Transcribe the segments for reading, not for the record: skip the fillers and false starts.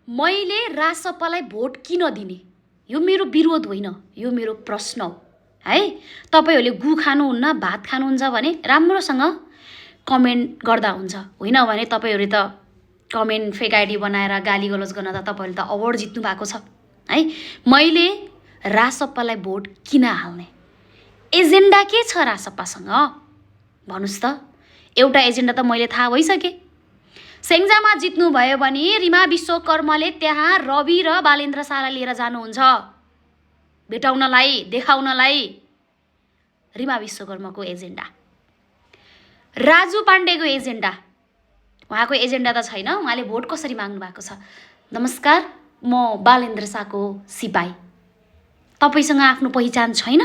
मैले रासपालाई भोट किन दिने यो मेरो विरोध होइन, यो मेरो प्रश्न हो है। तपाईहरुले गु खानुहुन्न, भात खानुहुन्छ भने राम्रोसँग कमेन्ट गर्दा हुन्छ, होइन भने तपाईहरुले त कमेन्ट फेक आइडी बनाएर गाली गलौज गर्न त तपाईहरुले त अवार्ड जित्नु भएको छ है। मैले रासपालाई भोट किन हाल्ने, एजेन्डा के छ रासपासँग भन्नुस् त। एउटा एजेन्डा त मैले थाहा भइसके। सेङ्जामा जित्नु भयो भने रिमा विश्वकर्माले त्यहाँ रवि र बालेन्द्र शाहलाई लिएर जानुहुन्छ भेटाउनलाई, देखाउनलाई। रिमा विश्वकर्माको एजेन्डा, राजु पाण्डेको एजेन्डा, उहाँको एजेन्डा त छैन। उहाँले भोट कसरी माग्नु भएको छ, नमस्कार म बालेन्द्र शाहको सिपाही, तपाईसँग आफ्नो पहिचान छैन।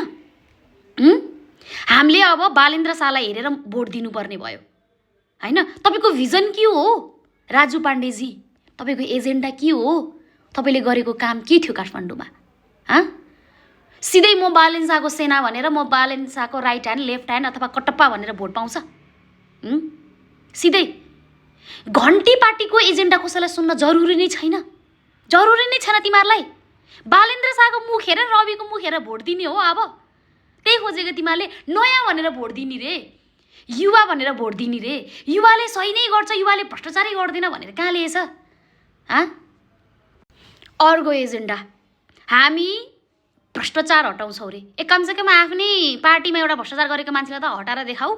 हामीले अब बालेन्द्र शाहलाई हेरेर भोट दिनुपर्ने भयो हैन। तपाईको भिजन के हो राजु पाण्डेजी, तपाईको एजेन्डा के हो, तपाईले गरेको काम के थियो काठमाडौँमा? सिधै म बालेन्द्र शाहको सेना भनेर म बालेन्द्र शाहको राइट ह्यान्ड लेफ्ट ह्यान्ड अथवा कटप्पा भनेर भोट पाउँछ? सिधै घन्टी पार्टीको एजेन्डा कसैलाई सुन्न जरुरी नै छैन, जरुरी नै छैन तिमीहरूलाई। बालेन्द्र शाहको मुख हेरेर रविको मुख हेरेर भोट दिने हो। अब त्यही खोजेको तिमीहरूले, नयाँ भनेर भोट दिने रे, युवा भनेर भोट दिने रे। युवाले सही नै गर्छ, युवाले भ्रष्टाचारै गर्दैन भनेर कहाँ लिएछ? अर्को एजेन्डा, हामी भ्रष्टाचार हटाउँछौँ रे। एक कमसेकम आफ्नै पार्टीमा एउटा भ्रष्टाचार गरेको मान्छेलाई त हटाएर देखाऊ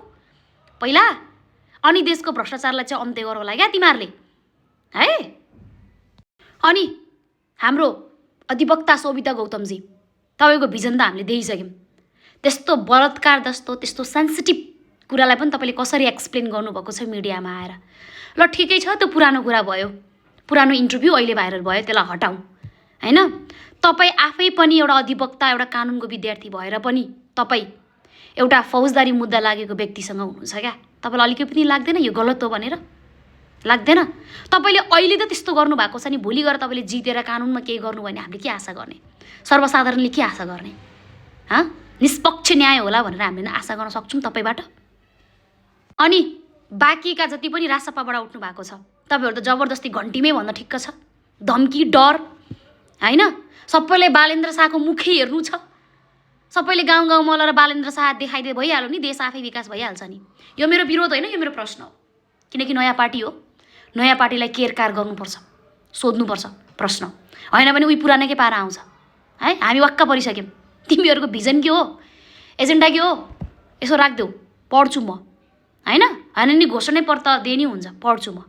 पहिला, अनि देशको भ्रष्टाचारलाई चाहिँ अन्त्य गर होला क्या तिमीहरूले है। अनि हाम्रो अधिवक्ता सोभिता गौतमजी, तपाईँको भिजन त हामीले देखिसक्यौँ। त्यस्तो बलात्कार जस्तो त्यस्तो सेन्सिटिभ कुरालाई पनि तपाईँले कसरी एक्सप्लेन गर्नुभएको छ मिडियामा आएर। ल ठिकै छ, त्यो पुरानो कुरा भयो, पुरानो इन्टरभ्यू अहिले भाइरल भयो, त्यसलाई हटाउँ हैन। तपाईँ आफै पनि एउटा अधिवक्ता, एउटा कानुनको विद्यार्थी भएर पनि तपाईँ एउटा फौजदारी मुद्दा लागेको व्यक्तिसँग हुनुहुन्छ क्या। तपाईँलाई अलिकति पनि लाग्दैन यो गलत हो भनेर? लाग्दैन? तपाईँले अहिले त त्यस्तो गर्नुभएको छ नि, भोलि गएर तपाईँले जितेर कानुनमा केही गर्नु भने हामीले के आशा गर्ने, सर्वसाधारणले के आशा गर्ने? निष्पक्ष न्याय होला भनेर हामीले आशा गर्न सक्छौँ तपाईँबाट? अनि बाँकीका जति पनि रासपाबाट उठ्नु भएको छ तपाईँहरू त जबरजस्ती घन्टीमै भन्दा ठिक्क छ। धम्की, डर हैन, सबैले बालेन्द्र शाहको मुखै हेर्नु छ, सबैले गाउँ गाउँमा लगाएर बालेन्द्र शाह देखाइदिए भइहाल्यो नि, देश आफै विकास भइहाल्छ नि। यो मेरो विरोध होइन, यो मेरो प्रश्न हो। किनकि नयाँ पार्टी हो, नयाँ पार्टीलाई केयरकार गर्नुपर्छ, सोध्नुपर्छ प्रश्न, होइन भने उही पुरानैकै पारा आउँछ है। हामी वाक्क परिसक्यौँ। तिमीहरूको भिजन के हो, एजेन्डा के हो, यसो राखिदेऊ, पढ्छु म होइन। होइन नि घोषणै पत्र दिए नि हुन्छ, पढ्छु म।